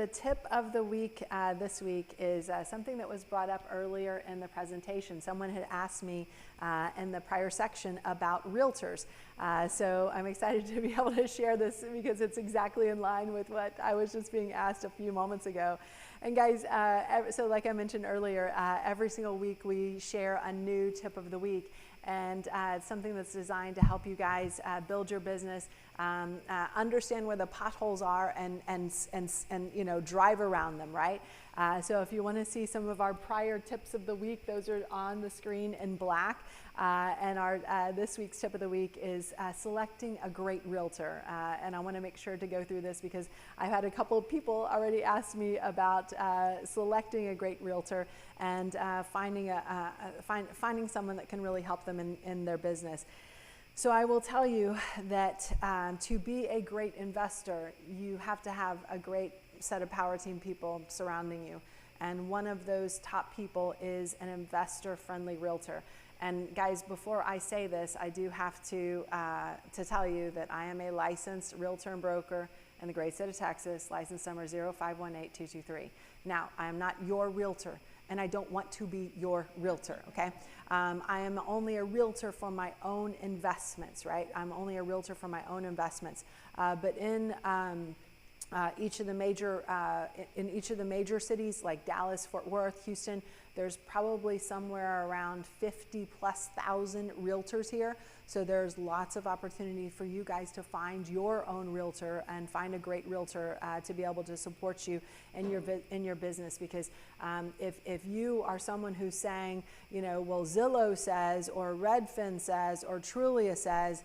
the tip of the week this week is something that was brought up earlier in the presentation. Someone had asked me in the prior section about realtors. So I'm excited to be able to share this because it's exactly in line with what I was just being asked a few moments ago. And guys, so like I mentioned earlier, every single week we share a new tip of the week. And it's something that's designed to help you guys build your business, understand where the potholes are, and you know, drive around them, right? So if you want to see some of our prior tips of the week, those are on the screen in black. And our this week's tip of the week is selecting a great realtor. And I want to make sure to go through this because I've had a couple of people already ask me about selecting a great realtor and finding someone that can really help them in their business. So I will tell you that to be a great investor, you have to have a great set of power team people surrounding you. And one of those top people is an investor-friendly realtor. And guys, before I say this, I do have to tell you that I am a licensed realtor and broker in the great state of Texas, license number 0518223. Now, I am not your realtor, and I don't want to be your realtor, okay? I am only a realtor for my own investments, right? I'm only a realtor for my own investments. But in each of the major cities like Dallas, Fort Worth, Houston, there's probably somewhere around 50,000+ realtors here. So there's lots of opportunity for you guys to find your own realtor and find a great realtor to be able to support you in your business. Because if you are someone who's saying, you know, well, Zillow says, or Redfin says, or Trulia says,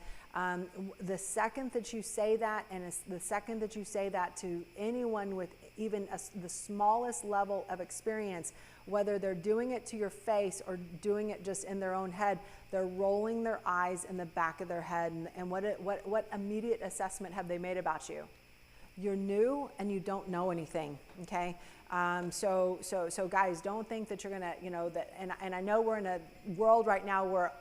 the second that you say that, and the second that you say that to anyone with even the smallest level of experience, whether they're doing it to your face or doing it just in their own head, they're rolling their eyes in the back of their head. And what immediate assessment have they made about you? You're new and you don't know anything, okay? So guys, don't think that you're gonna, you know, that, and I know we're in a world right now where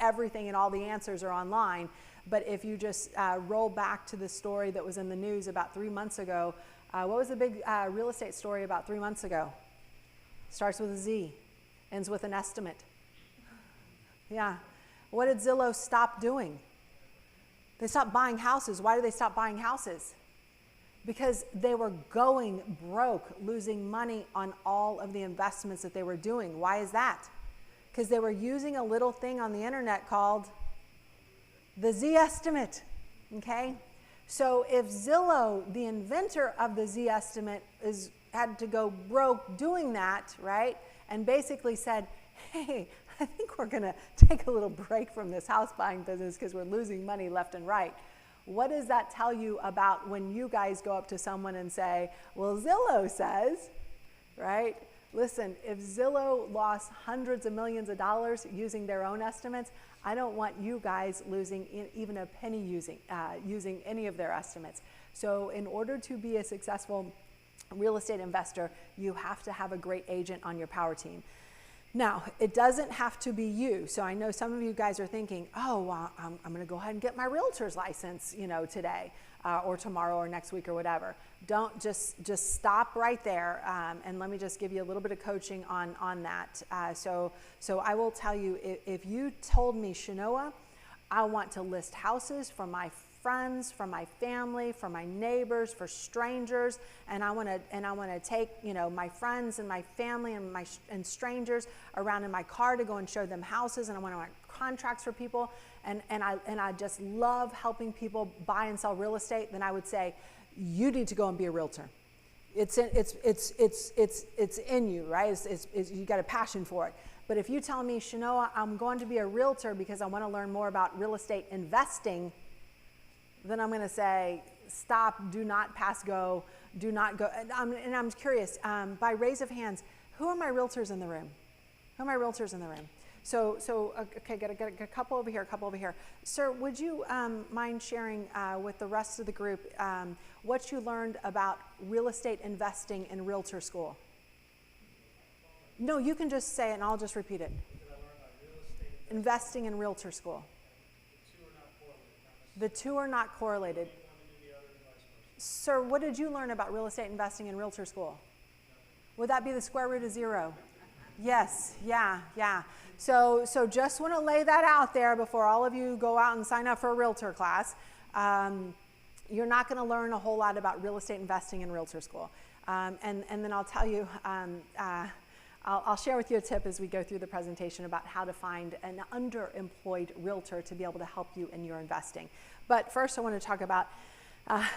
everything and all the answers are online, but if you just roll back to the story that was in the news about 3 months ago, what was the big real estate story about 3 months ago? Starts with a Z, ends with an estimate. Yeah. What did Zillow stop doing? They stopped buying houses. Why did they stop buying houses? Because they were going broke, losing money on all of the investments that they were doing. Why is that? Because they were using a little thing on the internet called the Z estimate, okay? So if Zillow, the inventor of the Z estimate, had to go broke doing that, right? And basically said, hey, I think we're gonna take a little break from this house buying business because we're losing money left and right. What does that tell you about when you guys go up to someone and say, well, Zillow says, right? Listen, if Zillow lost hundreds of millions of dollars using their own estimates, I don't want you guys losing even a penny using any of their estimates. So in order to be a successful real estate investor, you have to have a great agent on your power team. Now, it doesn't have to be you. So I know some of you guys are thinking, oh, well, I'm going to go ahead and get my realtor's license, you know, today or tomorrow or next week or whatever. Don't just stop right there. And let me just give you a little bit of coaching on that. So I will tell you, if you told me, Shanoa, I want to list houses for my friends, for my family, for my neighbors, for strangers, and I want to take, you know, my friends and my family and strangers around in my car to go and show them houses, and I want to write contracts for people, and I just love helping people buy and sell real estate. Then I would say, you need to go and be a realtor. It's in you, right? You got a passion for it. But if you tell me, Shanoa, I'm going to be a realtor because I want to learn more about real estate investing, then I'm going to say, stop, do not pass go, do not go. And I'm curious, by raise of hands, who are my realtors in the room? Who are my realtors in the room? So okay, got a couple over here, a couple over here. Sir, would you mind sharing with the rest of the group what you learned about real estate investing in realtor school? No, you can just say it and I'll just repeat it. Investing in realtor school. The two are not correlated. Sir, what did you learn about real estate investing in realtor school? Would that be the square root of 0? Yes, yeah. So just want to lay that out there before all of you go out and sign up for a realtor class. You're not going to learn a whole lot about real estate investing in realtor school. And then I'll tell you, I'll share with you a tip as we go through the presentation about how to find an underemployed realtor to be able to help you in your investing. But first I want to talk about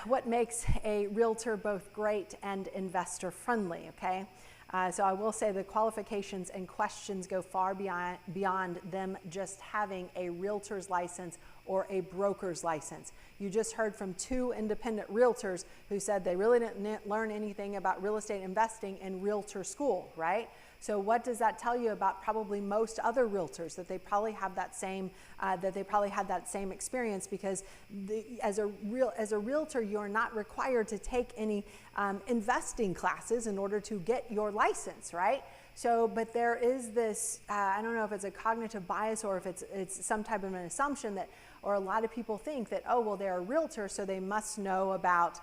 what makes a realtor both great and investor friendly, okay? So I will say the qualifications and questions go far beyond them just having a realtor's license or a broker's license. You just heard from 2 independent realtors who said they really didn't learn anything about real estate investing in realtor school, right? So what does that tell you about probably most other realtors, that they probably have that same had that same experience, because as a realtor, you're not required to take any investing classes in order to get your license, right? So, but there is this, I don't know if it's a cognitive bias or if it's some type of an assumption that, or a lot of people think that, oh, well, they're a realtor, so they must know about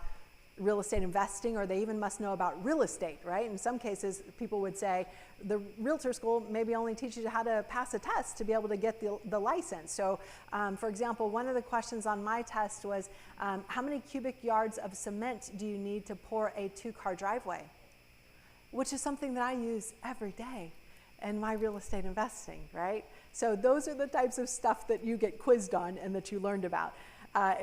real estate investing, or they even must know about real estate, right? In some cases, people would say the realtor school maybe only teaches you how to pass a test to be able to get the license. So, for example, one of the questions on my test was, how many cubic yards of cement do you need to pour a 2-car driveway? Which is something that I use every day in my real estate investing, right? So those are the types of stuff that you get quizzed on and that you learned about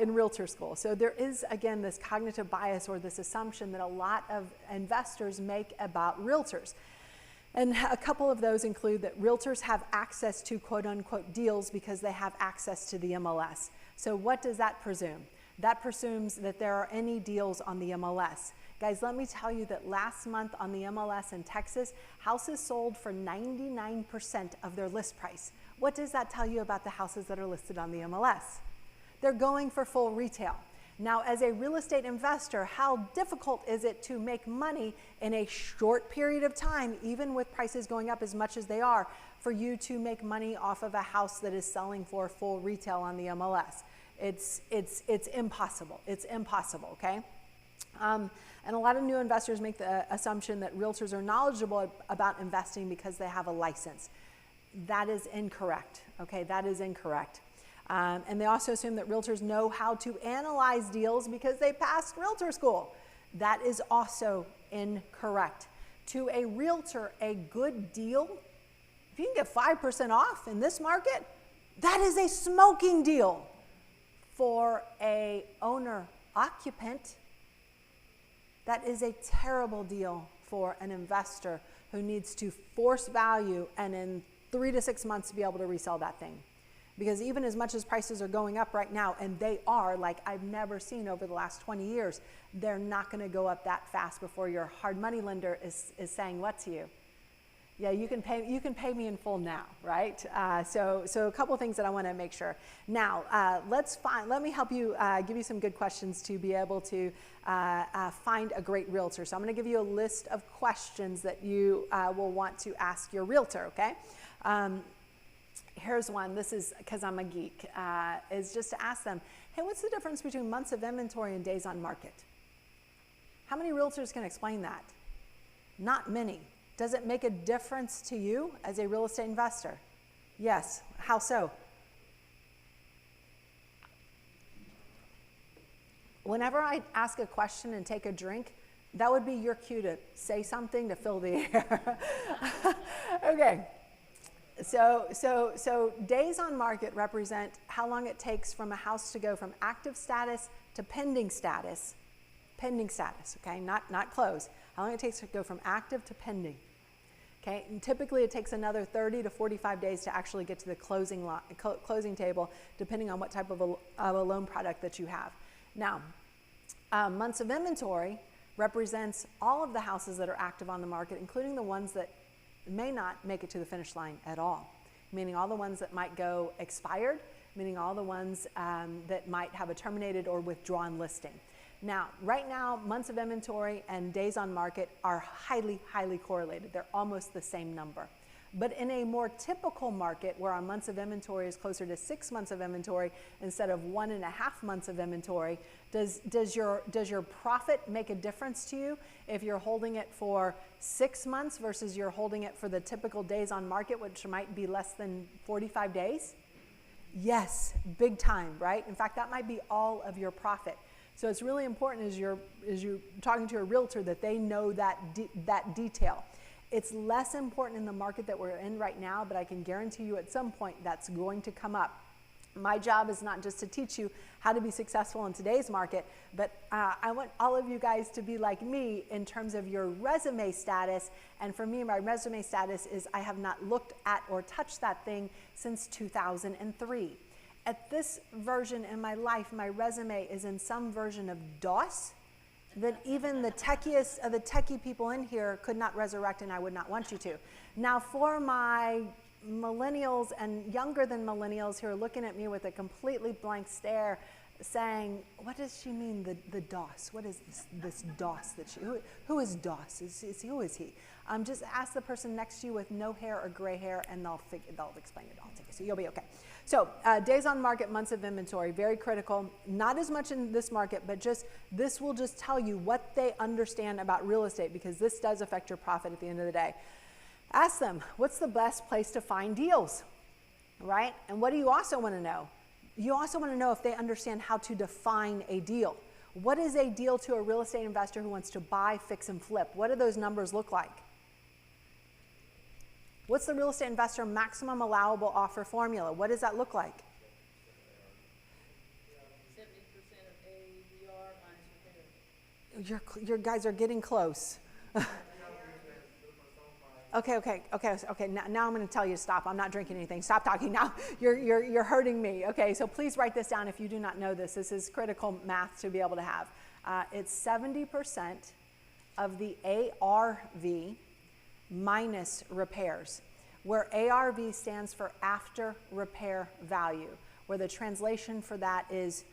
in realtor school. So there is, again, this cognitive bias or this assumption that a lot of investors make about realtors. And a couple of those include that realtors have access to quote unquote deals because they have access to the MLS. So what does that presume? That presumes that there are any deals on the MLS. Guys, let me tell you that last month on the MLS in Texas, houses sold for 99% of their list price. What does that tell you about the houses that are listed on the MLS? They're going for full retail. Now, as a real estate investor, how difficult is it to make money in a short period of time, even with prices going up as much as they are, for you to make money off of a house that is selling for full retail on the MLS? It's impossible. It's impossible, okay? And a lot of new investors make the assumption that realtors are knowledgeable about investing because they have a license. That is incorrect, okay? That is incorrect. And they also assume that realtors know how to analyze deals because they passed realtor school. That is also incorrect. To a realtor, a good deal, if you can get 5% off in this market, that is a smoking deal. For a owner-occupant, that is a terrible deal for an investor who needs to force value and in 3 to 6 months to be able to resell that thing. Because even as much as prices are going up right now, and they are like I've never seen over the last 20 years, they're not going to go up that fast before your hard money lender is saying what to you? Yeah, you can pay me in full now, right? So a couple of things that I want to make sure. Now, let me help you, give you some good questions to be able to find a great realtor. So I'm going to give you a list of questions that you will want to ask your realtor, okay? Here's one. This is because I'm a geek, is just to ask them, hey, what's the difference between months of inventory and days on market? How many realtors can explain that? Not many. Does it make a difference to you as a real estate investor? Yes. How so? Whenever I ask a question and take a drink, that would be your cue to say something to fill the air. Okay. So days on market represent how long it takes from a house to go from active status to pending status, okay, not close. How long it takes to go from active to pending, okay? And typically it takes another 30 to 45 days to actually get to the closing table, depending on what type of a loan product that you have. Now, months of inventory represents all of the houses that are active on the market, including the ones that may not make it to the finish line at all, meaning all the ones that might go expired, meaning all the ones that might have a terminated or withdrawn listing. Now, right now, months of inventory and days on market are highly, highly correlated. They're almost the same number. But in a more typical market where our months of inventory is closer to 6 months of inventory instead of 1.5 months of inventory, does your profit make a difference to you if you're holding it for 6 months versus you're holding it for the typical days on market, which might be less than 45 days? Yes, big time, right? In fact, that might be all of your profit. So it's really important as you're talking to a realtor that they know that detail. It's less important in the market that we're in right now, but I can guarantee you at some point that's going to come up. My job is not just to teach you how to be successful in today's market, but I want all of you guys to be like me in terms of your resume status. And for me, my resume status is I have not looked at or touched that thing since 2003. At this version in my life, my resume is in some version of DOS that even the techiest of the techie people in here could not resurrect, and I would not want you to. Now, for my millennials and younger than millennials who are looking at me with a completely blank stare saying, what does she mean, the DOS? What is this DOS that she, who is DOS? Who is he? Just ask the person next to you with no hair or gray hair and they'll explain it all to you, so you'll be okay. So days on market, months of inventory, very critical. Not as much in this market, but this will just tell you what they understand about real estate, because this does affect your profit at the end of the day. Ask them, what's the best place to find deals, right? And what do you also want to know? You also want to know if they understand how to define a deal. What is a deal to a real estate investor who wants to buy, fix, and flip? What do those numbers look like? What's the real estate investor maximum allowable offer formula? What does that look like? 70% of ADR minus repairs. Your guys are getting close. Okay. Now I'm going to tell you to stop. I'm not drinking anything. Stop talking now. You're hurting me. Okay, so please write this down if you do not know this. This is critical math to be able to have. It's 70% of the ARV minus repairs, where ARV stands for after repair value, where the translation for that is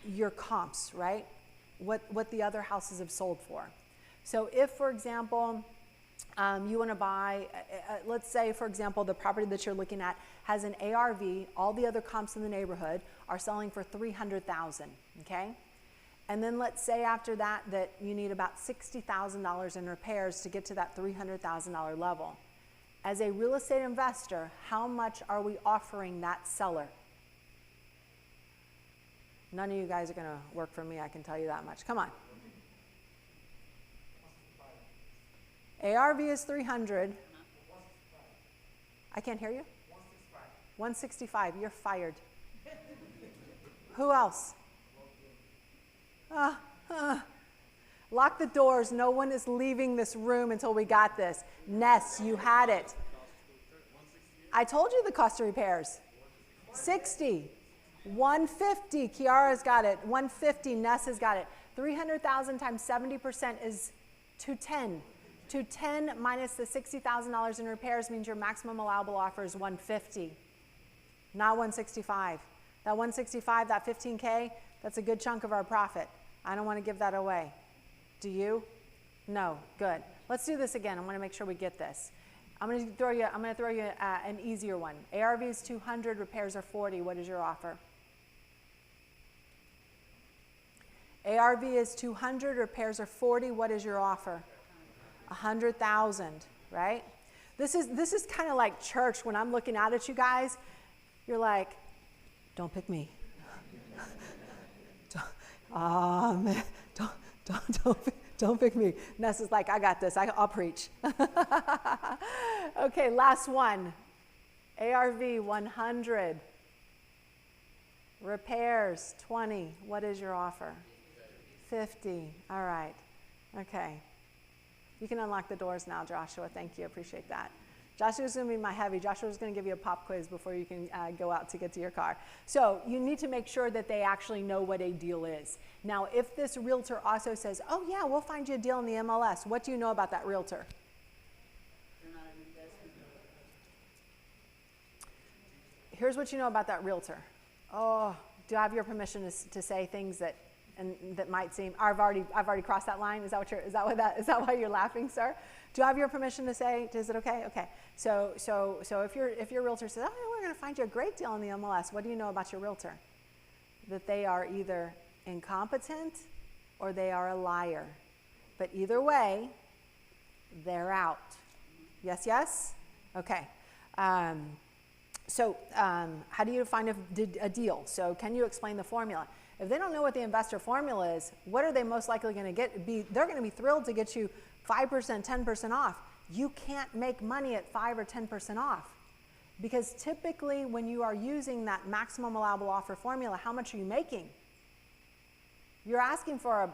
your comps, right? What the other houses have sold for. So if, for example, you want to buy, let's say, for example, the property that you're looking at has an ARV, all the other comps in the neighborhood are selling for $300,000, okay? And then let's say after that you need about $60,000 in repairs to get to that $300,000 level. As a real estate investor, how much are we offering that seller? None of you guys are going to work for me, I can tell you that much. Come on. ARV is 300. I can't hear you. 165. You're fired. Who else? Lock the doors. No one is leaving this room until we got this. Ness, you had it. I told you the cost of repairs. 60. 150. Kiara's got it. 150. Ness has got it. 300,000 times 70% is 210. 210 minus the $60,000 in repairs means your maximum allowable offer is 150, not 165. That 165, that 15K, that's a good chunk of our profit. I don't want to give that away. Do you? No. Good. Let's do this again. I want to make sure we get this. I'm going to throw you an easier one. ARV is 200, repairs are 40. What is your offer? ARV is 200, repairs are 40. What is your offer? 100,000, right? This is kind of like church. When I'm looking out at you guys, you're like, don't pick me. Don't pick me. Ness is like, I got this. I'll preach. Okay, last one. ARV 100. Repairs 20. What is your offer? 50. All right. Okay. You can unlock the doors now, Joshua. Thank you. Appreciate that. Joshua's going to be my heavy. Joshua's going to give you a pop quiz before you can go out to get to your car. So you need to make sure that they actually know what a deal is. Now, if this realtor also says, oh, yeah, we'll find you a deal in the MLS, what do you know about that realtor? They're not an investment. Here's what you know about that realtor. Oh, do I have your permission to say things that and that might seem, I've already crossed that line. Is that why you're laughing, sir? Do I have your permission to say, is it okay? Okay. So if your realtor says, oh, we're going to find you a great deal on the MLS, what do you know about your realtor? That they are either incompetent or they are a liar. But either way, they're out. Yes, yes? Okay. How do you find a deal? So can you explain the formula? If they don't know what the investor formula is, what are they most likely going to get? They're going to be thrilled to get you 5%, 10% off. You can't make money at 5 or 10% off. Because typically when you are using that maximum allowable offer formula, how much are you making? You're asking for a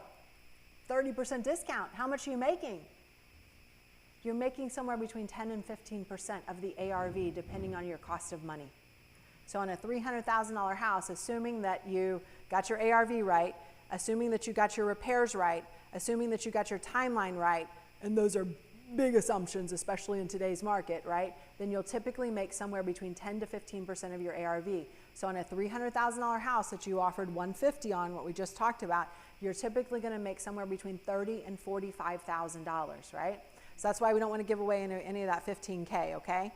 30% discount. How much are you making? You're making somewhere between 10 and 15% of the ARV depending on your cost of money. So on a $300,000 house, assuming that you got your ARV right, assuming that you got your repairs right, assuming that you got your timeline right, and those are big assumptions, especially in today's market, right? Then you'll typically make somewhere between 10 to 15% of your ARV. So on a $300,000 house that you offered $150 on, what we just talked about, you're typically going to make somewhere between $30,000 and $45,000, right? So that's why we don't want to give away any of that 15K, okay?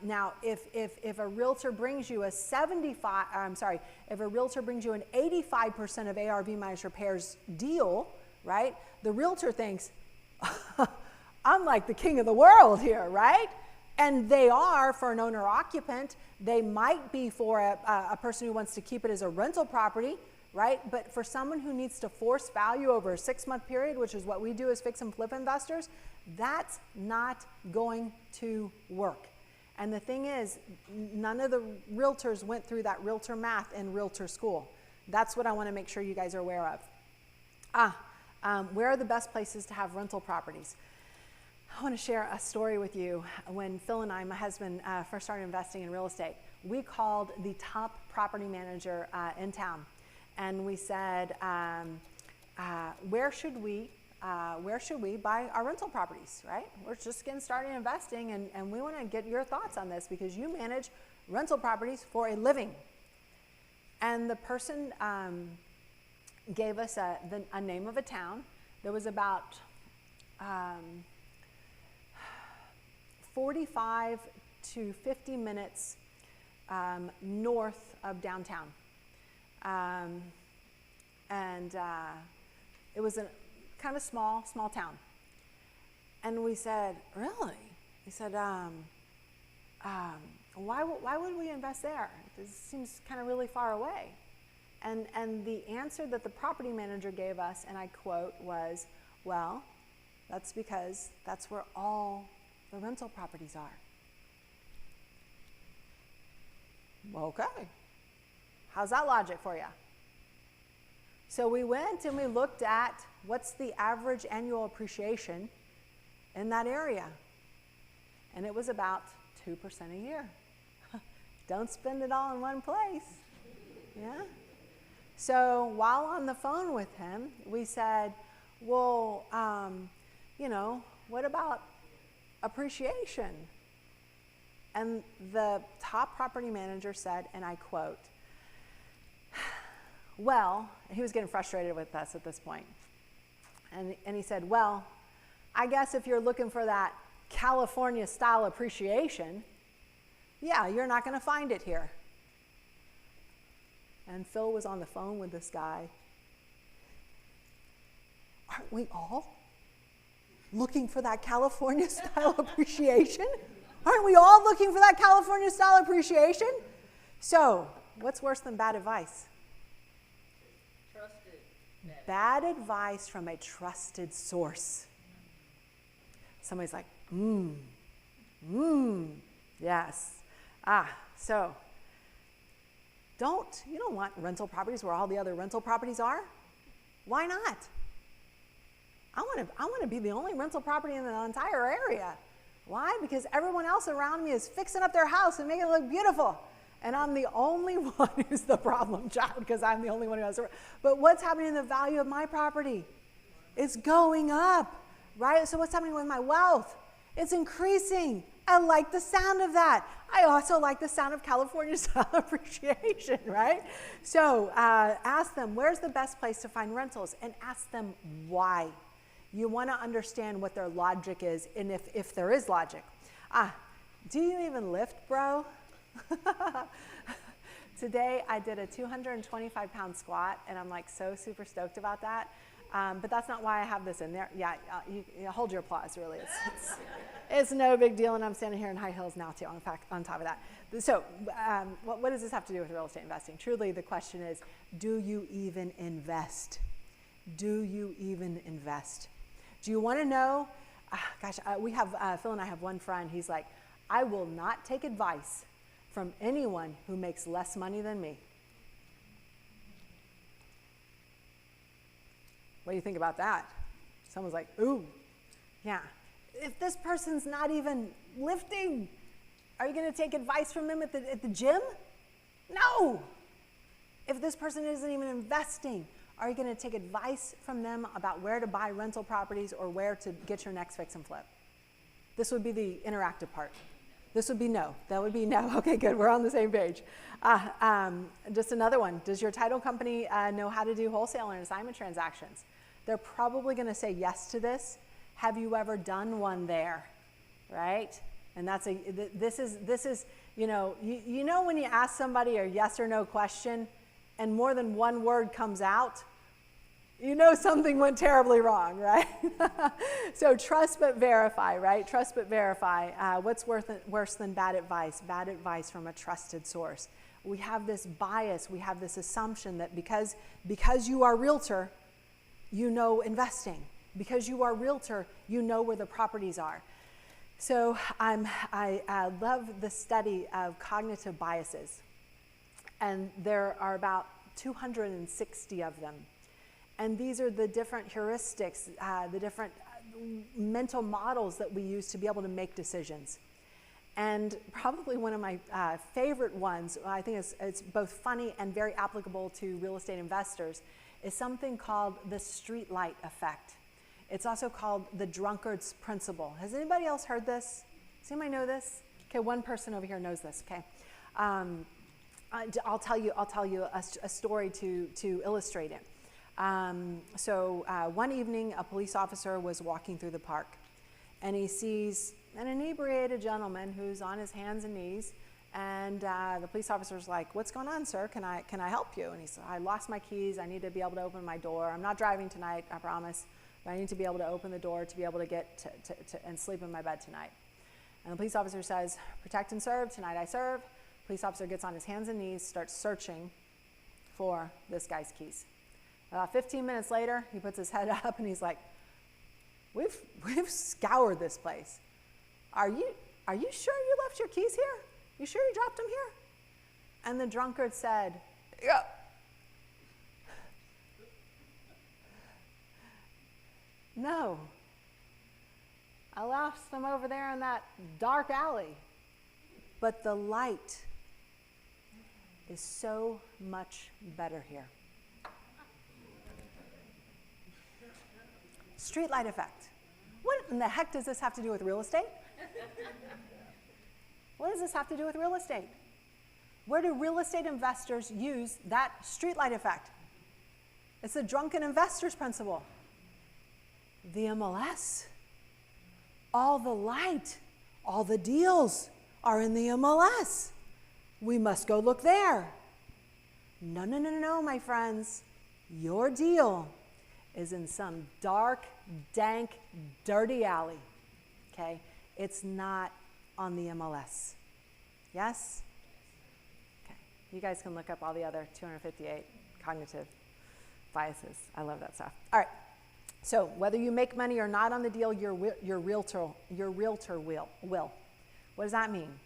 Now, if a realtor brings you if a realtor brings you an 85% of ARV minus repairs deal, right? The realtor thinks, I'm like the king of the world here, right? And they are for an owner occupant. They might be for a person who wants to keep it as a rental property, right? But for someone who needs to force value over a 6-month period, which is what we do as fix and flip investors, that's not going to work. And the thing is, none of the realtors went through that realtor math in realtor school. That's what I want to make sure you guys are aware of. Where are the best places to have rental properties? I want to share a story with you. When Phil and I, my husband, first started investing in real estate, we called the top property manager in town. And we said, where should we buy our rental properties, right? We're just getting started investing, and we want to get your thoughts on this because you manage rental properties for a living. And the person gave us a name of a town that was about 45 to 50 minutes north of downtown. It was a kind of small town. And we said, really? He said, why would we invest there? This seems kind of really far away. And the answer that the property manager gave us, and I quote, was, well, that's because that's where all the rental properties are. Okay. How's that logic for you? So we went and we looked at what's the average annual appreciation in that area. And it was about 2% a year. Don't spend it all in one place. Yeah? So while on the phone with him, we said, well, what about appreciation? And the top property manager said, and I quote, well, he was getting frustrated with us at this point. And he said, well, I guess if you're looking for that California style appreciation, yeah, you're not going to find it here. And Phil was on the phone with this guy. Aren't we all looking for that California style appreciation? Aren't we all looking for that California style appreciation? So, what's worse than bad advice? Trusted. Bad advice from a trusted source. Somebody's like, yes. So, you don't want rental properties where all the other rental properties are. Why not? I want to be the only rental property in the entire area. Why? Because everyone else around me is fixing up their house and making it look beautiful. And I'm the only one who's the problem child because I'm the only one who has. But what's happening in the value of my property? It's going up, right? So what's happening with my wealth? It's increasing. I like the sound of that. I also like the sound of California style appreciation, right? So ask them, where's the best place to find rentals? And ask them why. You want to understand what their logic is, and if there is logic. Do you even lift, bro? Today I did a 225-pound squat, and I'm like so super stoked about that. But that's not why I have this in there. Yeah, you hold your applause, really. It's no big deal, and I'm standing here in high heels now, too, on top of that. So what does this have to do with real estate investing? Truly, the question is, do you even invest? Do you even invest? Do you want to know? Phil and I have one friend. He's like, I will not take advice from anyone who makes less money than me. What do you think about that? Someone's like, ooh, yeah. If this person's not even lifting, are you going to take advice from them at the gym? No. If this person isn't even investing, are you going to take advice from them about where to buy rental properties or where to get your next fix and flip? This would be the interactive part. This would be no. That would be no. Okay, good. We're on the same page. Just another one. Does your title company know how to do wholesale and assignment transactions? They're probably going to say yes to this. Have you ever done one there? Right? And this is you know when you ask somebody a yes or no question and more than one word comes out, you know something went terribly wrong, right? So trust but verify, right? Trust but verify. What's worse than bad advice? Bad advice from a trusted source. We have this bias, we have this assumption that because you are a realtor, you know investing. Because you are a realtor, you know where the properties are. So I love the study of cognitive biases. And there are about 260 of them. And these are the different heuristics, the different mental models that we use to be able to make decisions. And probably one of my favorite ones, I think it's both funny and very applicable to real estate investors, is something called the streetlight effect. It's also called the drunkard's principle. Has anybody else heard this? Does anybody know this? Okay, one person over here knows this, okay. I'll tell you a story to illustrate it. One evening, a police officer was walking through the park, and he sees an inebriated gentleman who's on his hands and knees, and the police officer's like, "What's going on, sir? Can I help you?" And he said, "I lost my keys. I need to be able to open my door. I'm not driving tonight, I promise, but I need to be able to open the door to be able to get and sleep in my bed tonight." And the police officer says, "Protect and serve. Tonight I serve." Police officer gets on his hands and knees, starts searching for this guy's keys. About 15 minutes later, he puts his head up and he's like, we've scoured this place. Are you sure you left your keys here? You sure you dropped them here? And the drunkard said, "Yeah." "No. I left them over there in that dark alley. But the light is so much better here." Streetlight effect. What in the heck does this have to do with real estate? What does this have to do with real estate? Where do real estate investors use that streetlight effect? It's the drunken investor's principle. The MLS. All the light, all the deals are in the MLS. We must go look there. No, my friends. Your deal is in some dark, dank, dirty alley, okay? It's not on the MLS. Yes? Okay. You guys can look up all the other 258 cognitive biases. I love that stuff. All right. So whether you make money or not on the deal, your realtor will. What does that mean?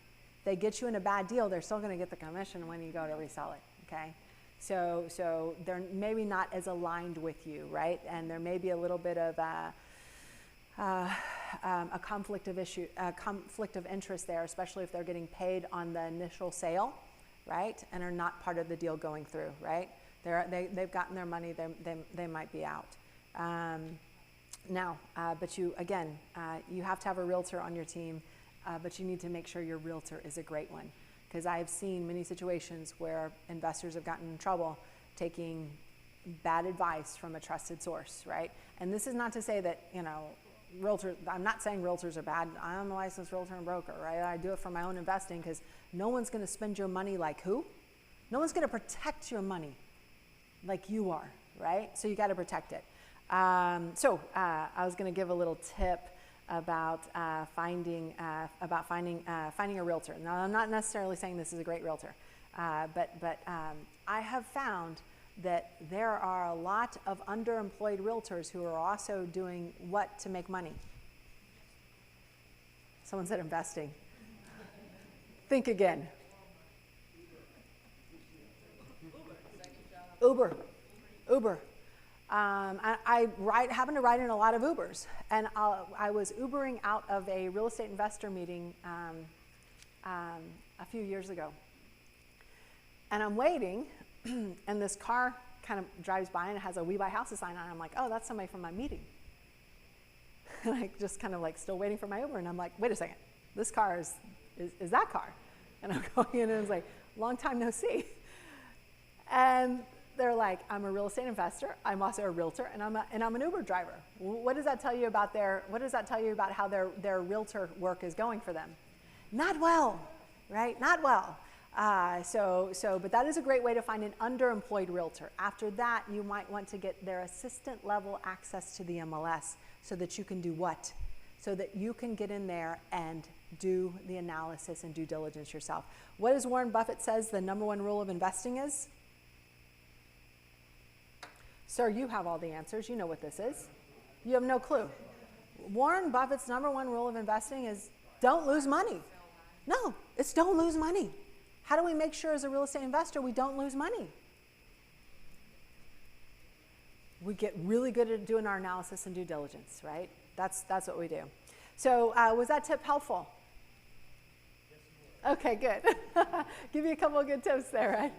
They get you in a bad deal, they're still going to get the commission when you go to resell it, okay? So they're maybe not as aligned with you, right? And there may be a little bit of a conflict of interest there, especially if they're getting paid on the initial sale, right? And are not part of the deal going through, right? They've gotten their money, they might be out. But you have to have a realtor on your team but you need to make sure your realtor is a great one. Because I've seen many situations where investors have gotten in trouble taking bad advice from a trusted source, right? And this is not to say that, realtors, I'm not saying realtors are bad. I'm a licensed realtor and broker, right? I do it for my own investing because no one's going to spend your money like who? No one's going to protect your money like you are, right? So you got to protect it. I was going to give a little tip about finding a realtor. Now, I'm not necessarily saying this is a great realtor, but I have found that there are a lot of underemployed realtors who are also doing what to make money? Someone said investing. Think again. Uber. I happen to ride in a lot of Ubers, and I was Ubering out of a real estate investor meeting a few years ago. And I'm waiting, and this car kind of drives by and it has a We Buy Houses sign on it. I'm like, oh, that's somebody from my meeting. And I just kind of like still waiting for my Uber, and I'm like, wait a second, this car is that car? And I'm going in and it's like, long time no see. And they're like, I'm a real estate investor, I'm also a realtor, and I'm an Uber driver. What does that tell you about how their realtor work is going for them? Not well, right? Not well. But that is a great way to find an underemployed realtor. After that, you might want to get their assistant level access to the MLS so that you can do what? So that you can get in there and do the analysis and due diligence yourself. What does Warren Buffett says the number one rule of investing is? Sir, you have all the answers. You know what this is. You have no clue. Warren Buffett's number one rule of investing is don't lose money. No, it's don't lose money. How do we make sure as a real estate investor we don't lose money? We get really good at doing our analysis and due diligence, right? That's what we do. So was that tip helpful? Okay, good. Give you a couple of good tips there, right?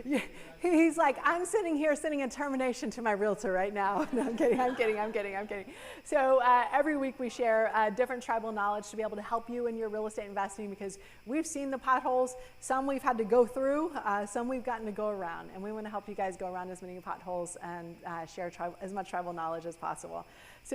Yeah. He's like, I'm sitting in termination to my realtor right now. No, I'm kidding. So every week we share different tribal knowledge to be able to help you in your real estate investing, because we've seen the potholes. Some we've had to go through, some we've gotten to go around. And we want to help you guys go around as many potholes and share as much tribal knowledge as possible. So